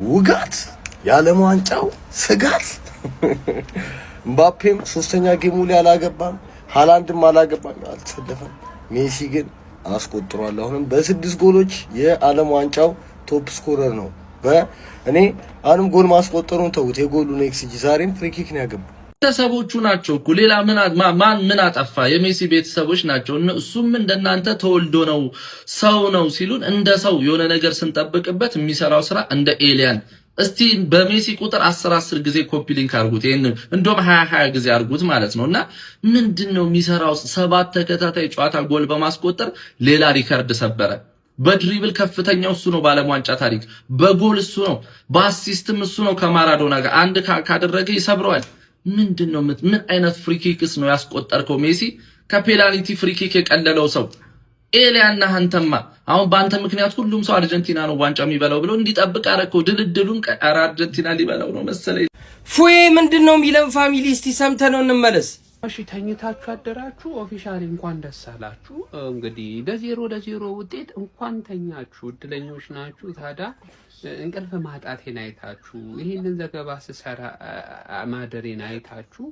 ውጋት የዓለም ዋንጫው ስጋት ምባፔም ሶስተኛ ጌሙ ላይ አላገባም፣ ሃላንድም አላገባም፣ አልተሰለፈም። ሜሲ ግን አስቆጥሯል። አሁንም በ6 ጎሎች የዓለም ዋንጫው ቶፕ ስኮረር ነው። እኔ አሁንም ጎል ማስቆጠሩን ተውት፣ የጎሉን ኤክስጂ ዛሬም ፍሪኪክ ነው ያገባው። ቤተሰቦቹ ናቸው እኮ ሌላ ማን ምን አጠፋ? የሜሲ ቤተሰቦች ናቸው። እሱም እንደናንተ ተወልዶ ነው ሰው ነው ሲሉን እንደ ሰው የሆነ ነገር ስንጠብቅበት የሚሰራው ስራ እንደ ኤሊያን። እስቲ በሜሲ ቁጥር 10 ጊዜ ኮፒ ሊንክ አድርጉት፣ ይሄን እንደውም 20 ጊዜ አድርጉት ማለት ነውና ምንድነው የሚሰራው? 7 ተከታታይ ጨዋታ ጎል በማስቆጠር ሌላ ሪከርድ ሰበረ። በድሪብል ከፍተኛው እሱ ነው በዓለም ዋንጫ ታሪክ፣ በጎል እሱ ነው፣ በአሲስትም እሱ ነው። ከማራዶና ጋር አንድ ካደረገ ይሰብረዋል። ምንድነው ምን አይነት ፍሪኪክስ ነው ያስቆጠርከው ሜሲ? ከፔናልቲ ፍሪኪክ የቀለለው ሰው ኤሊያና አንተማ አሁን በአንተ ምክንያት ሁሉም ሰው አርጀንቲና ነው ዋንጫ የሚበላው ብሎ እንዲጠብቅ አረከው። ድልድሉን ቀራ አርጀንቲና ሊበላው ነው መሰለኝ። ፉዬ ምንድነው የሚለን ፋሚሊ እስቲ ሰምተነው እንመለስ። እሺ ተኝታችሁ አደራችሁ። ኦፊሻሊ እንኳን ደስ አላችሁ። እንግዲህ ለ0 ውጤት እንኳን ተኛችሁ፣ እድለኞች ናችሁ። ታዲያ እንቅልፍ ማጣቴን አይታችሁ ይሄንን ዘገባ ስሰራ ማደሬን አይታችሁ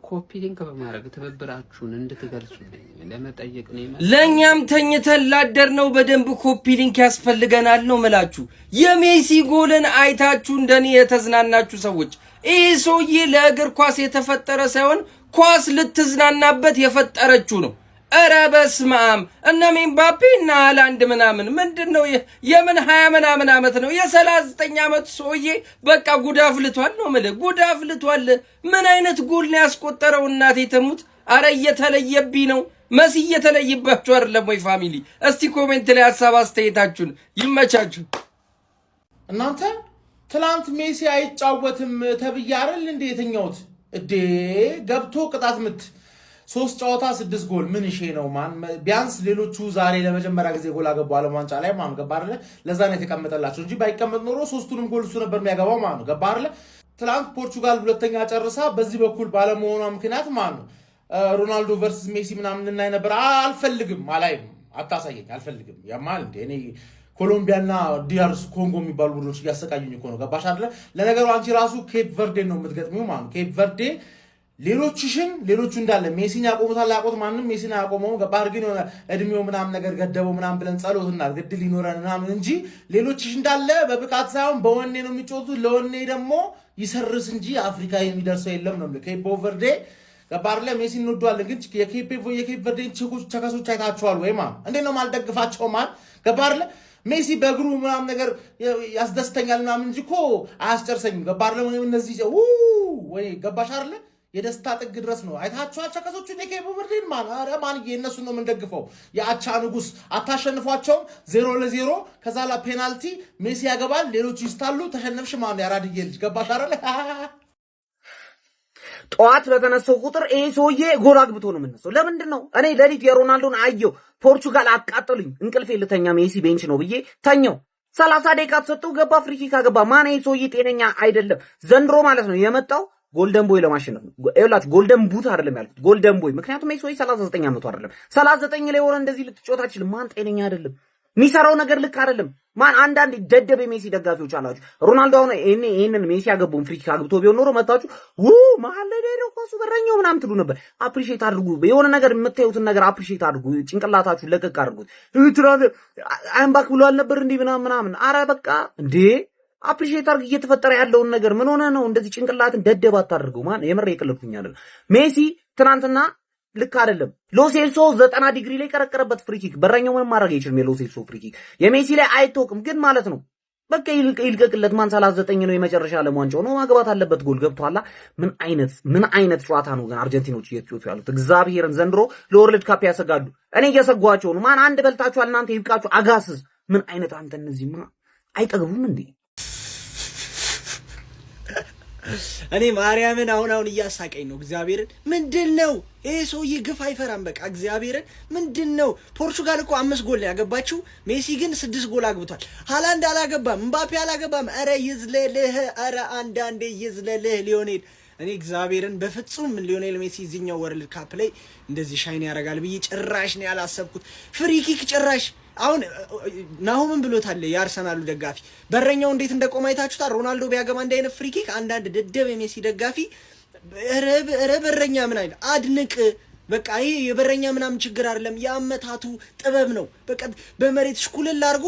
ኮፒ ሊንክ በማድረግ ትብብራችሁን እንድትገልጹልኝ ለመጠየቅ ነው። ለኛም ተኝተን ላደር ነው በደንብ ኮፒ ሊንክ ያስፈልገናል ነው መላችሁ። የሜሲ ጎልን አይታችሁ እንደኔ የተዝናናችሁ ሰዎች ይሄ ሰውዬ ለእግር ኳስ የተፈጠረ ሳይሆን ኳስ ልትዝናናበት የፈጠረችው ነው። ኧረ በስመ አብ! እነ ምባፔ እና ሃላንድ ምናምን ምንድነው? የምን 20 ምናምን ዓመት ነው? የ39 ዓመት ሰውዬ በቃ ጉዳፍ ልቷል ነው ማለት ጉዳፍ ልቷል። ምን አይነት ጎል ነው ያስቆጠረው? እናቴ ተሙት። አረ እየተለየብኝ ነው። መሲ እየተለየባችሁ አይደለም ወይ ፋሚሊ? እስቲ ኮሜንት ላይ ሐሳብ አስተያየታችሁን ይመቻችሁ። እናንተ ትላንት ሜሲ አይጫወትም ተብዬ አይደል እንዴ የተኛውት? እዴ ገብቶ ቅጣት ምት 3 ጨዋታ 6 ጎል ምን እሺ ነው ማን? ቢያንስ ሌሎቹ ዛሬ ለመጀመሪያ ጊዜ ጎል አገቡ ዓለም ዋንጫ ላይ ማን ገባ አይደለ? ለዛ ነው የተቀመጠላቸው እንጂ ባይቀመጥ ኖሮ 3ቱንም ጎል እሱ ነበር የሚያገባው ማን ገባ አይደለ? ትላንት ፖርቹጋል ሁለተኛ ጨርሳ በዚህ በኩል ባለመሆኗ ምክንያት ማን ነው ሮናልዶ ቨርሰስ ሜሲ ምናምን እናይ ነበር። አልፈልግም፣ አላይም፣ አታሳየኝ፣ አልፈልግም። ያማል እንዴ እኔ ኮሎምቢያና ዲአርስ ኮንጎ የሚባሉ ቡድኖች እያሰቃዩኝ እኮ ነው። ገባሽ አይደለ? ለነገሩ አንቺ ራሱ ኬፕ ቨርዴ ነው የምትገጥሚው ማለት ነው። ኬፕ ቨርዴ ሌሎቹ እንዳለ ሜሲን ያቆሙታል። ያቆት ማንንም ሜሲን ያቆመው ገባህ? ግን የሆነ እድሜው ምናምን ነገር ገደበው ምናምን ብለን ጸሎትና ግድል ይኖረን ምናምን እንጂ ሌሎችሽ እንዳለ በብቃት ሳይሆን በወኔ ነው የሚጮቱት። ለወኔ ደግሞ ይሰርስ እንጂ አፍሪካ የሚደርሰው የለም ነው። ኬፕ ቨርዴ ገባህ አይደለ? ሜሲ እንወደዋለን፣ ግን የኬፕ ቨርዴን ቸከሶች አይታችኋል ወይ ማለት እንዴት ነው ማልደግፋቸው ማለት ገባህ አይደለ? ሜሲ በእግሩ ምናምን ነገር ያስደስተኛል ምናምን እንጂ እኮ አያስጨርሰኝም። ገባህ አይደለ? እነዚህ ወይ ገባሽ አይደለ? የደስታ ጥግ ድረስ ነው። አይታችኋል ቸከሶቹን የኬፕ ቨርዴን ማን? ኧረ ማን የእነሱን ነው የምንደግፈው። የአቻ ንጉስ አታሸንፏቸውም 0-0 ከዛ ላ ፔናልቲ ሜሲ ያገባል፣ ሌሎቹ ይስታሉ። ተሸነፍሽ ማን? ያራድዬ ልጅ ገባሽ አይደለ? ጠዋት በተነሳው ቁጥር ይሄ ሰውዬ ጎል አግብቶ ነው የምነሳው። ለምንድን ነው? እኔ ሌሊት የሮናልዶን አየው ፖርቹጋል አቃጠሉኝ፣ እንቅልፌ ልተኛ ሜሲ ቤንች ነው ብዬ ተኛው። 30 ደቂቃ ተሰጠው፣ ገባ፣ ፍሪኪክ አገባ። ማን? ይሄ ሰውዬ ጤነኛ አይደለም ዘንድሮ ማለት ነው። የመጣው ጎልደን ቦይ ለማሸነፍ ነው። ይኸውላችሁ ጎልደን ቡት አይደለም ያልኩት ጎልደን ቦይ፣ ምክንያቱም ይሄ ሰውዬ 39 ዓመቱ አይደለም። 39 ላይ ሆነ እንደዚህ ልትጮት አትችልም። ማን? ጤነኛ አይደለም። የሚሰራው ነገር ልክ አይደለም። ማን? አንዳንድ ደደብ ሜሲ ደጋፊዎች አላችሁ። ሮናልዶ አሁን ይሄንን ሜሲ ያገባውን ፍሪኪክ አግብቶ ቢሆን ኖሮ መጣችሁ መሀል ላይ ነው ኳሱ በረኛው ምናምን ትሉ ነበር። አፕሪሺየት አድርጉ። የሆነ ነገር የምታዩትን ነገር አፕሪሺየት አድርጉ። ጭንቅላታችሁን ለቀቅ አድርጉት። ትራቭ አይምባክ ብሎ አልነበር እንዴ ምናምን። አረ በቃ እንዴ አፕሪሺየት አድርግ። እየተፈጠረ ያለውን ነገር ምን ሆነ ነው እንደዚህ ጭንቅላትን ደደብ አታድርጉ። ማን? የምር የቀለድኩኝ አይደል? ሜሲ ትናንትና ልክ አይደለም። ሎሴልሶ 90 ዲግሪ ላይ ቀረቀረበት ፍሪኪክ። በረኛው ምንም ማድረግ አይችልም። የሎሴልሶ ፍሪኪክ የሜሲ ላይ አይተውቅም ግን ማለት ነው። በቃ ይልቀቅለት። ማን 39 ነው የመጨረሻ ዓለም ዋንጫው ነው ማግባት አለበት። ጎል ገብቷላ። ምን አይነት ጨዋታ ነው ግን አርጀንቲኖች እየተጫወቱ ያሉት? እግዚአብሔርን ዘንድሮ ለወርልድ ካፕ ያሰጋሉ። እኔ እየሰጓቸው ነው። ማን? አንድ በልታችኋል እናንተ ይብቃችሁ። አጋስዝ ምን አይነት አንተ እነዚህ አይጠግቡም እንዴ? እኔ ማርያምን አሁን እያሳቀኝ ነው። እግዚአብሔርን ምንድነው ይሄ ሰውዬ ግፍ አይፈራም። በቃ እግዚአብሔርን ምንድነው? ፖርቹጋል እኮ 5 ጎል ያገባችው፣ ሜሲ ግን 6 ጎል አግብቷል። ሃላንድ አላገባም፣ ምባፔ አላገባም። አረ ይዝለልህ፣ አረ አንዳንዴ ይዝለልህ ሊዮኔል። እኔ እግዚአብሔርን በፍጹም ሊዮኔል ሜሲ እዚህኛው ወርልድ ካፕ ላይ እንደዚህ ሻይን ያደርጋል ብዬ ጭራሽ ነው ያላሰብኩት። ፍሪኪክ ጭራሽ አሁን ናሆምን ብሎታል የአርሰናሉ ደጋፊ በረኛው እንዴት እንደቆመ አይታችሁታል። ሮናልዶ ቢያገባ እንደ አይነት ፍሪ ኪክ አንዳንድ ደደብ የሜሲ ደጋፊ ኧረ በረኛ ምን አይደል አድንቅ። በቃ ይሄ የበረኛ ምናምን ችግር አይደለም፣ ያመታቱ ጥበብ ነው። በቃ በመሬት ሽኩልል አድርጎ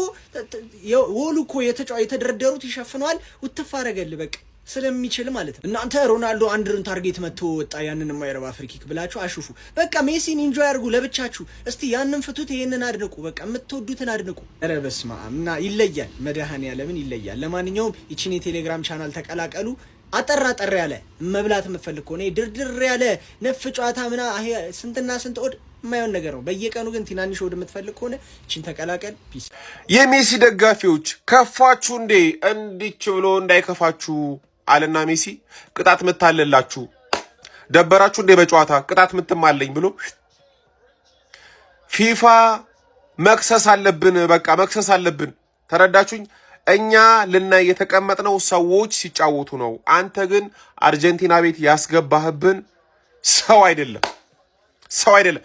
ወሉ እኮ የተደረደሩት ይሸፍነዋል። ውትፍ አደረገል በቃ ስለሚችል ማለት ነው። እናንተ ሮናልዶ አንድርን ታርጌት መጥቶ ወጣ ያንን የማይረባ ፍሪኪክ ብላችሁ አሹፉ። በቃ ሜሲን ኢንጆይ አድርጉ ለብቻችሁ። እስቲ ያንን ፍቱት፣ ይሄንን አድንቁ። በቃ የምትወዱትን አድንቁ። ኧረ በስመ አብ እና ይለያል፣ መድኃኒዓለምን ይለያል። ለማንኛውም ይቺን የቴሌግራም ቻናል ተቀላቀሉ። አጠር ያለ መብላት የምፈልግ ከሆነ ድርድር ያለ ነፍ ጨዋታ ምና ስንትና ስንት ኦድ የማይሆን ነገር ነው። በየቀኑ ግን ትናንሽ ኦድ የምትፈልግ ከሆነ ይቺን ተቀላቀል። ፒስ። የሜሲ ደጋፊዎች ከፋችሁ እንዴ? እንዲች ብሎ እንዳይከፋችሁ አለና ሜሲ ቅጣት ምታለላችሁ። ደበራችሁ እንዴ በጨዋታ ቅጣት ምትማለኝ ብሎ ፊፋ መክሰስ አለብን። በቃ መክሰስ አለብን። ተረዳችሁኝ? እኛ ልናይ የተቀመጥነው ሰዎች ሲጫወቱ ነው። አንተ ግን አርጀንቲና ቤት ያስገባህብን ሰው አይደለም።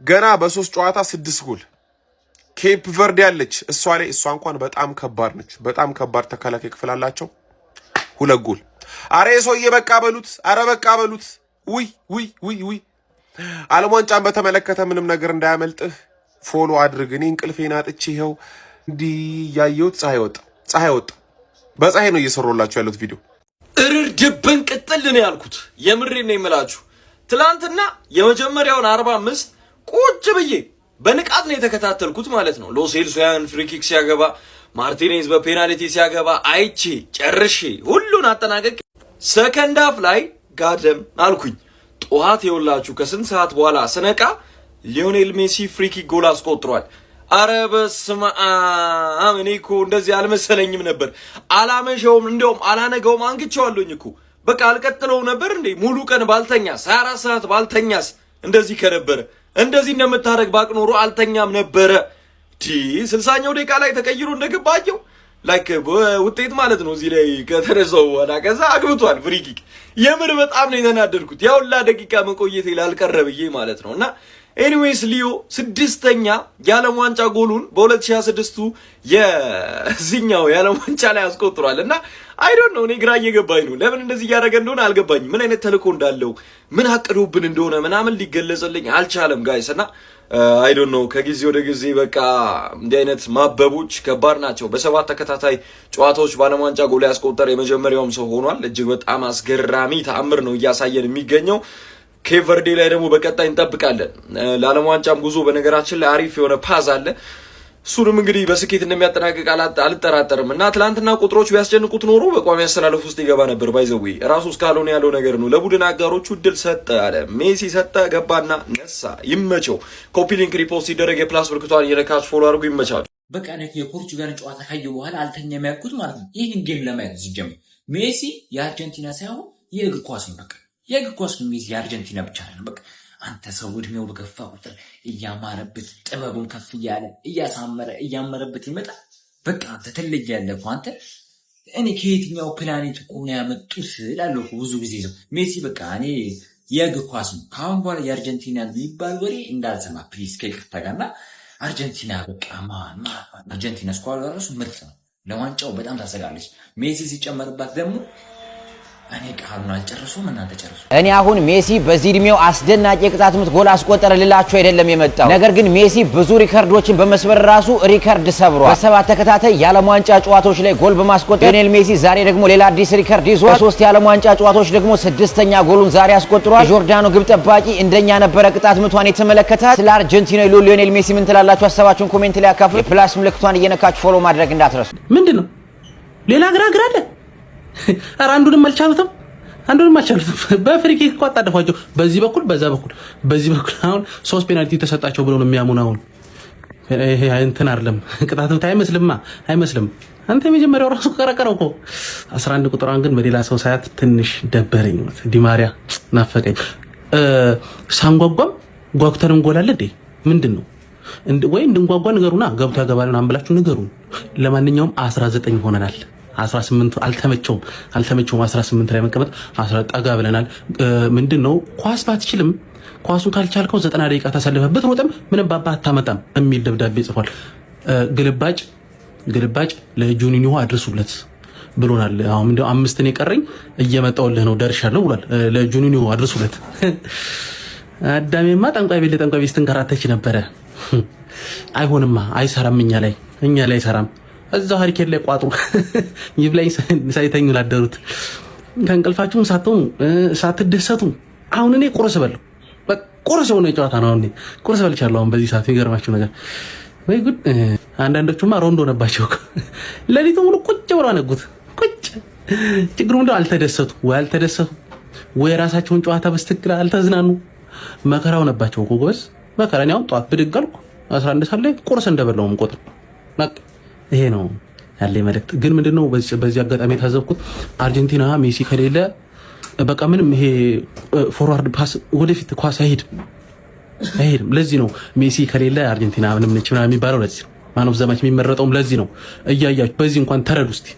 ገና በ3 ጨዋታ 6 ጎል ኬፕ ቨርዲ ያለች እሷ ላይ እሷ እንኳን በጣም ከባድ ነች። በጣም ከባድ ተከላካይ ክፍል አላቸው። 2 ጎል። አሬ ሰውዬ በቃ በሉት። አረ በቃ በሉት። ውይ ዓለም ዋንጫን በተመለከተ ምንም ነገር እንዳያመልጥህ ፎሎ አድርግ። እኔ እንቅልፌን አጥቼ ይኸው እንዲህ ያየሁት ፀሐይ ወጣ። በፀሐይ ነው እየሰሩላችሁ ያሉት ቪዲዮ። እርር ድብን ቅጥል ነው ያልኩት። የምሬን ነው የምላችሁ። ትላንትና የመጀመሪያውን 45 ቁጭ ብዬ በንቃት ነው የተከታተልኩት ማለት ነው። ሎሴልሶ ያን ፍሪኪክ ሲያገባ፣ ማርቲኔዝ በፔናልቲ ሲያገባ አይቼ ጨርሼ ሁሉን አጠናቀቅ። ሰከንድ ሃፍ ላይ ጋደም አልኩኝ። ጠዋት የውላችሁ ከስንት ሰዓት በኋላ ስነቃ ሊዮኔል ሜሲ ፍሪኪክ ጎል አስቆጥሯል። አረ በስመ አብ! እኔ እኮ እንደዚህ አልመሰለኝም ነበር። አላመሸውም፣ እንደውም አላነገውም። አንግቼዋለሁኝ እኮ በቃ አልቀጥለው ነበር እንዴ ሙሉ ቀን ባልተኛስ 24 ሰዓት ባልተኛስ እንደዚህ ከነበረ እንደዚህ እንደምታረግ ባቅኖሮ አልተኛም ነበረ። 60ኛው ደቂቃ ላይ ተቀይሮ እንደገባየው ላይክ ውጤት ማለት ነው። እዚህ ላይ ከተነሳው ወዳ ከዛ አግብቷል ፍሪኪክ። የምር በጣም ነው የተናደድኩት። ያውላ ደቂቃ መቆየት ላልቀረብዬ ማለት ነውና ኤኒዌይስ ሊዮ 6ኛ የዓለም ዋንጫ ጎሉን በ2026 የዚህኛው የዓለም ዋንጫ ላይ አስቆጥሯል። እና አይ ዶንት ኖ እኔ ግራ እየገባኝ ነው። ለምን እንደዚህ እያደረገ እንደሆነ አልገባኝም። ምን አይነት ተልእኮ እንዳለው ምን አቅዶብን እንደሆነ ምናምን ሊገለጽልኝ አልቻለም ጋይስ። እና አይ ዶንት ኖ ከጊዜ ወደ ጊዜ በቃ እንዲህ አይነት ማበቦች ከባድ ናቸው። በ7 ተከታታይ ጨዋታዎች በዓለም ዋንጫ ጎል ያስቆጠረ የመጀመሪያውም ሰው ሆኗል። እጅግ በጣም አስገራሚ ተአምር ነው እያሳየን የሚገኘው። ኬፕ ቨርዲ ላይ ደግሞ በቀጣይ እንጠብቃለን። ለዓለም ዋንጫም ጉዞ በነገራችን ላይ አሪፍ የሆነ ፓዝ አለ። እሱንም እንግዲህ በስኬት እንደሚያጠናቅቅ አልጠራጠርም። እና ትላንትና ቁጥሮች ቢያስጨንቁት ኖሮ በቋሚ አሰላለፍ ውስጥ ይገባ ነበር። ባይዘዌ ራሱ እስካልሆነ ያለው ነገር ነው። ለቡድን አጋሮቹ እድል ሰጠ አለ ሜሲ፣ ሰጠ፣ ገባና ነሳ። ይመቸው። ኮፒ ሊንክ ሪፖስት ሲደረግ የፕላስ ብርክቷን እየነካችሁ ፎሎ አድርጉ። ይመቻችሁ። በቃ ነው የፖርቹጋልን ጨዋታ ካየ በኋላ አልተኛም ያልኩት ማለት ነው። ይህን ጌም ለማየት ሲጀምር ሜሲ የአርጀንቲና ሳይሆን የእግር ኳስ ነው። በቃ የእግር ኳስ ነው። ሜሲ የአርጀንቲና ብቻ ነው። በቃ አንተ ሰው እድሜው በገፋ ቁጥር እያማረበት ጥበቡን ከፍ እያለ እያመረበት ይመጣል። በቃ አንተ ትለያለህ እኮ አንተ። እኔ ከየትኛው ፕላኔት እኮ ነው ያመጡት እላለሁ እኮ ብዙ ጊዜ ነው። ሜሲ በቃ እኔ የእግር ኳስ ነው። ከአሁን በኋላ የአርጀንቲና የሚባል ወሬ እንዳልሰማ ፕሊዝ፣ ከይቅርታ ጋር እና አርጀንቲና በቃ አርጀንቲና ስኳድ ራሱ ምርጥ ነው። ለዋንጫው በጣም ታሰጋለች። ሜሲ ሲጨመርባት ደግሞ እኔ ቃሉን አልጨርሱም፣ እናንተ ጨርሱ። እኔ አሁን ሜሲ በዚህ እድሜው አስደናቂ የቅጣት ምት ጎል አስቆጠረ ልላችሁ አይደለም የመጣው። ነገር ግን ሜሲ ብዙ ሪከርዶችን በመስበር ራሱ ሪከርድ ሰብሯል። በ7 ተከታታይ የዓለም ዋንጫ ጨዋታዎች ላይ ጎል በማስቆጠር ሊዮኔል ሜሲ ዛሬ ደግሞ ሌላ አዲስ ሪከርድ ይዟል። በ3 የዓለም ዋንጫ ጨዋታዎች ደግሞ 6ኛ ጎሉን ዛሬ አስቆጥሯል። ጆርዳኑ ግብ ጠባቂ እንደኛ ነበረ ቅጣት ምቷን የተመለከታት። ስለ አርጀንቲና ሊዮኔል ሜሲ ምን ትላላችሁ? ሀሳባችሁን ኮሜንት ላይ አካፍሉ። የፕላስ ምልክቷን እየነካችሁ ፎሎ ማድረግ እንዳትረሱ። ምንድነው ሌላ ግራ አለ? ኧረ አንዱንም አልቻሉትም። በፍሪኪክ እኮ አጣደፏቸው። በዚህ በኩል በዛ በኩል በዚህ በኩል አሁን 3 ፔናልቲ ተሰጣቸው ብለው ነው የሚያሙን። አሁን ይሄ እንትን አይደለም ቅጣት ምት አይመስልም። አንተ የመጀመሪያው ራሱ ቀረቀረው እኮ 11 ቁጥሯን ግን በሌላ ሰው ሳያት ትንሽ ደበረኝ። ዲማሪያ ናፈቀኝ። ሳንጓጓም ጓጉተንም ጎላለ እንዴ ምንድነው? ወይ እንድንጓጓ ንገሩና ገብቶ ያገባልን አንብላችሁ ንገሩን። ለማንኛውም 19 ሆነናል። 18 አልተመቸውም 18 ላይ መቀመጥ ጠጋ ብለናል። ምንድነው ኳስ ባትችልም ኳሱን ካልቻልከው 90 ደቂቃ ተሰልፈበት ሮጠም ምንም ባባ አታመጣም የሚል ደብዳቤ ጽፏል። ግልባጭ ለጁኒኒዮ አድርሱለት ብሎናል። አሁን እንደው 5 ነው የቀረኝ እየመጣውልህ ነው ደርሻለሁ ብሏል። ለጁኒኒዮ አድርሱለት። አዳሜማ ጠንቋይ ቤት ስትንከራተች ነበረ። አይሆንማ፣ አይሰራም። እኛ ላይ አይሰራም። እዛው ሀሪኬን ላይ ቋጥሩ ይብላኝ ሳይተኙ ላደሩት ከእንቅልፋችሁም ሳትደሰቱ አሁን እኔ ቁርስ ሆነ ጨዋታ ነው። አሁን ቁርስ በልቻለሁ። አሁን በዚህ ሰዓት የሚገርማችሁ ነገር ወይ ጉድ! አንዳንዶቹማ ሮንዶ ነባቸው። ለሊቱ ሙሉ ቁጭ ብለው አነጉት። ችግሩ ምንድነው? አልተደሰቱ ወይ ራሳቸውን ጨዋታ በስትክክል አልተዝናኑ። መከራው ነባቸው እኮ ጎበዝ። መከራን ያው ጧት ብድግ አልኩ 11 ሰዓት ላይ ቁርስ እንደበላውም ቆጥር በቃ ይሄ ነው ያለ መልእክት። ግን ምንድነው በዚህ አጋጣሚ የታዘብኩት አርጀንቲና ሜሲ ከሌለ በቃ ምንም ይሄ ፎርዋርድ ፓስ ወደፊት ኳስ አይሄድም። ለዚህ ነው ሜሲ ከሌለ አርጀንቲና ምንም ነች ምናምን የሚባለው። ለዚህ ነው ማን ኦፍ ዘ ማች የሚመረጠውም ለዚህ ነው። እያያችሁ በዚህ እንኳን ተረዱ እስቲ።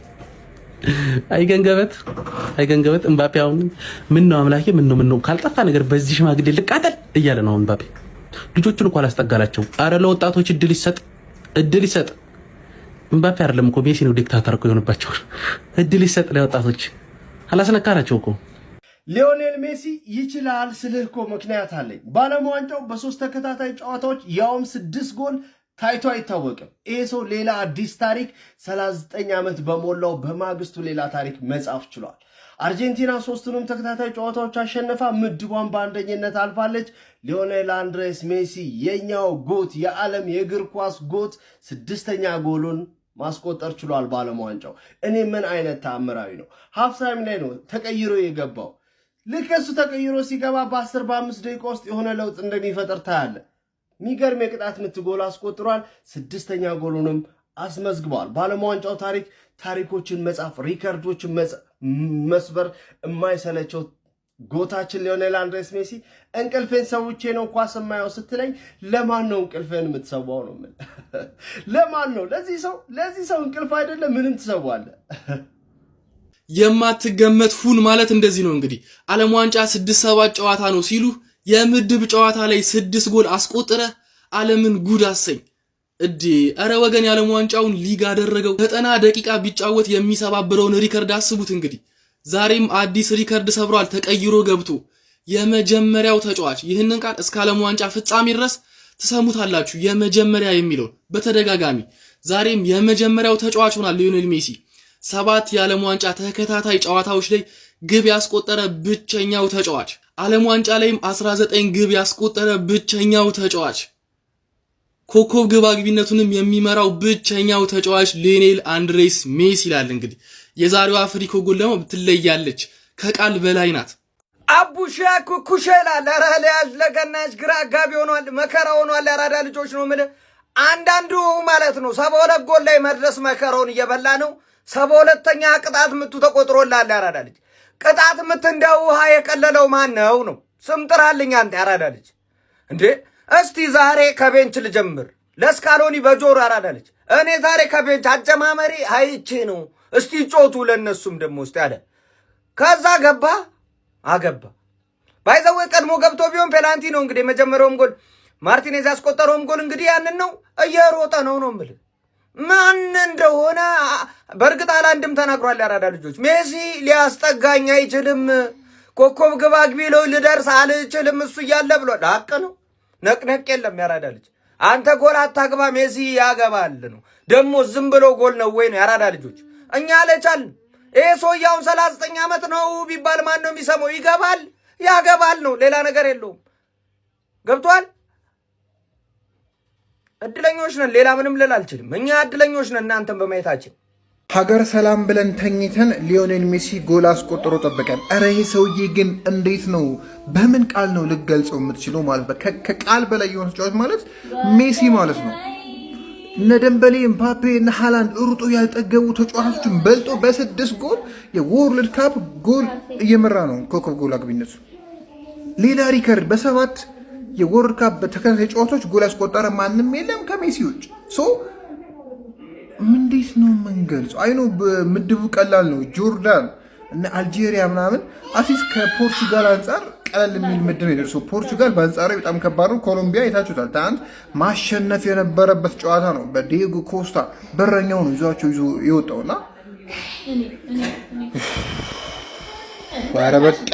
አይገንገበት እምባፔ አሁን ምን ነው አምላኬ ምን ነው ካልጠፋ ነገር በዚህ ሽማግሌ ልቃጠል እያለ ነው እምባፔ። ልጆቹን እንኳን አላስጠጋላቸው። አረ ለወጣቶች እድል ይሰጥ። እምባፔ አይደለም እኮ ሜሲ ነው ዲክታተር እኮ የሆነባቸው። እድል ይሰጥ ለወጣቶች። አላስነካራቸው እኮ ሊዮኔል ሜሲ ይችላል ስልህ እኮ ምክንያት አለኝ። በዓለም ዋንጫው በ3 ተከታታይ ጨዋታዎች ያውም 6 ጎል ታይቶ አይታወቅም። ይሄ ሰው ሌላ አዲስ ታሪክ 39 ዓመት በሞላው በማግስቱ ሌላ ታሪክ መጻፍ ችሏል። አርጀንቲና 3ቱንም ተከታታይ ጨዋታዎች አሸነፋ ምድቧን በአንደኝነት አልፋለች። ሊዮኔል አንድሬስ ሜሲ የኛው ጎት፣ የዓለም የእግር ኳስ ጎት 6ኛ ጎሉን ማስቆጠር ችሏል በዓለም ዋንጫው። እኔ ምን አይነት ተአምራዊ ነው! ሃፍታይም ላይ ነው ተቀይሮ የገባው። ልክ እሱ ተቀይሮ ሲገባ በ10 በ5 ደቂቃ ውስጥ የሆነ ለውጥ እንደሚፈጠር ታያለ። የሚገርም የቅጣት ምት ጎል አስቆጥሯል። 6ኛ ጎሉንም አስመዝግቧል። በዓለም ዋንጫው ታሪኮችን መጻፍ፣ ሪከርዶችን መስበር የማይሰለቸው ጎታችን ሊዮኔል አንድሬስ ሜሲ እንቅልፌን ሰውቼ ነው ኳስ የማየው ስትለኝ ለማን ነው እንቅልፌን የምትሰዋው ነው? ምን ለማን ነው? ለዚህ ሰው እንቅልፍ አይደለም ምንም ትሰዋለህ። የማትገመት ሁን ማለት እንደዚህ ነው። እንግዲህ ዓለም ዋንጫ 6-7 ጨዋታ ነው ሲሉ የምድብ ጨዋታ ላይ 6 ጎል አስቆጥረ ዓለምን ጉድ አሰኝ። አረ ወገን የዓለም ዋንጫውን ሊግ አደረገው። 90 ደቂቃ ቢጫወት የሚሰባብረውን ሪከርድ አስቡት። እንግዲህ ዛሬም አዲስ ሪከርድ ሰብሯል ተቀይሮ ገብቶ። የመጀመሪያው ተጫዋች ይህንን ቃል እስከ ዓለም ዋንጫ ፍጻሜ ድረስ ትሰሙታላችሁ። የመጀመሪያ የሚለው በተደጋጋሚ ዛሬም የመጀመሪያው ተጫዋች ሆኗል ሊዮኔል ሜሲ። 7 የዓለም ዋንጫ ተከታታይ ጨዋታዎች ላይ ግብ ያስቆጠረ ብቸኛው ተጫዋች፣ ዓለም ዋንጫ ላይም 19 ግብ ያስቆጠረ ብቸኛው ተጫዋች፣ ኮከብ ግብ አግቢነቱንም የሚመራው ብቸኛው ተጫዋች ሊዮኔል አንድሬስ ሜሲ ይላል። እንግዲህ የዛሬዋ አፍሪካ ጎል ደግሞ ትለያለች፣ ከቃል በላይ ናት። አቡሻ ኩኩሼላ ለራሊያጅ ለገናጅ ግራ አጋቢ ሆኗል፣ መከራ ሆኗል። ያራዳ ልጆች ነው ምን አንዳንዱ ማለት ነው 72 ጎል ላይ መድረስ መከራውን እየበላ ነው። 72ኛ ቅጣት ምቱ ተቆጥሮላል። ያራዳ ልጅ ቅጣት ምት እንደ ውሃ የቀለለው ማን ነው? ስም ጥራልኝ አንተ ያራዳ ልጅ እንዴ! እስቲ ዛሬ ከቤንች ልጀምር። ለስካሎኒ በጆሮ ያራዳ ልጅ እኔ ዛሬ ከቤንች አጀማመሪ አይቼ ነው። እስቲ ጮቱ ለነሱም ደግሞ እስቲ አለ። ከዛ አገባ ባይዘው ቀድሞ ገብቶ ቢሆን ፔናልቲ ነው። እንግዲህ የመጀመሪያውም ጎል ማርቲኔዝ ያስቆጠረውም ጎል እንግዲህ ያንን ነው። እየሮጠ ነው የምልህ ማን እንደሆነ በእርግጥ አላንድም ተናግሯል። ያራዳ ልጆች ሜሲ ሊያስጠጋኝ አይችልም፣ ኮከብ ግብ አግቢ ለው ልደርስ አልችልም እሱ እያለ ብሎ ዳቅ ነው። ነቅነቅ የለም። ያራዳ ልጅ አንተ ጎል አታግባ ሜሲ ያገባል ነው። ደግሞ ዝም ብሎ ጎል ነው ወይ ነው? ያራዳ ልጆች እኛ አለቻልን። ይሄ ሰውዬው 39 ዓመት ነው ቢባል ማን ነው የሚሰማው? ይገባል ያገባል ነው፣ ሌላ ነገር የለውም። ገብቷል። እድለኞች ነን፣ ሌላ ምንም ልል አልችልም። እኛ እድለኞች ነን እናንተን በማየታችን። ሀገር ሰላም ብለን ተኝተን ሊዮኔል ሜሲ ጎል አስቆጥሮ ጠበቀን። እረ ይሄ ሰውዬ ግን እንዴት ነው በምን ቃል ነው ልገልጸው የምትችለው? ማለት ከቃል በላይ የሆነ ተጫዋች ማለት ሜሲ ማለት ነው። እነ ደምበሌ፣ ኤምባፔ፣ እነ ሃላንድ ሩጦ ያልጠገቡ ተጫዋቾችን በልጦ በ6 ጎል የወርልድ ካፕ ጎል እየመራ ነው ኮከብ ጎል አግቢነቱ። ሌላ ሪከርድ በ7 የወርልድ ካፕ በተከታታይ ጨዋታዎች ጎል ያስቆጠረ ማንም የለም ከሜሲ ውጭ። እንዴት ነው የምንገልጸው? አይኖ ምድቡ ቀላል ነው። ጆርዳን እና አልጄሪያ ምናምን አትሊስት ከፖርቹጋል አንጻር ቀለል የሚል ምድብ ነው የደረሰው። ፖርቹጋል በአንጻራዊ በጣም ከባድ ነው። ኮሎምቢያ የታችሁታል። ትናንት ማሸነፍ የነበረበት ጨዋታ ነው። በዲየጎ ኮስታ በረኛው ነው ይዟቸው የወጣውና ኧረ በቃ